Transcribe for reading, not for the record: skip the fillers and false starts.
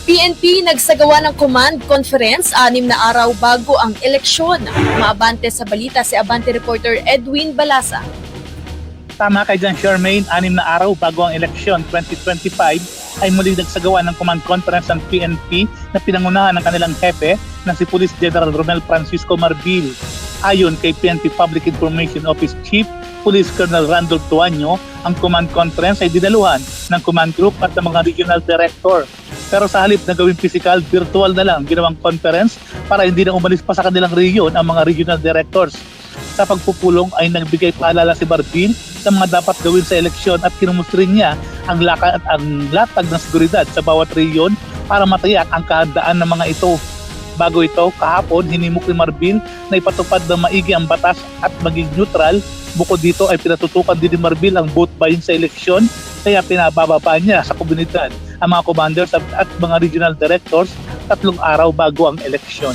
PNP nagsagawa ng command conference 6 na araw bago ang eleksyon. Maabante sa balita si Abante reporter Edwin Balasa. Tama kay John Charmaine, 6 na araw bago ang eleksyon 2025 ay muli nagsagawa ng command conference ng PNP na pinangunahan ng kanilang hepe na si Police General Romel Francisco Marbil. Ayon kay PNP Public Information Office Chief Police Colonel Randolph Tuanyo, ang command conference ay dinaluhan ng command group at ng mga regional director. Pero sa halip na gawing physical, virtual na lang ginawang conference para hindi na umalis pa sa kanilang region ang mga regional directors. Sa pagpupulong ay nagbigay paalala si Marbil sa mga dapat gawin sa eleksyon at kinumustrin niya ang lakad at ang latag ng seguridad sa bawat region para matiyak ang kahandaan ng mga ito. Bago ito, kahapon, hinimok ni Marbil na ipatupad ng maigi ang batas at maging neutral. Bukod dito ay pinatutukan din ni Marbil ang vote buying sa eleksyon, kaya pinabababa niya sa komunidad ang mga commanders at mga regional directors 3 araw bago ang eleksyon.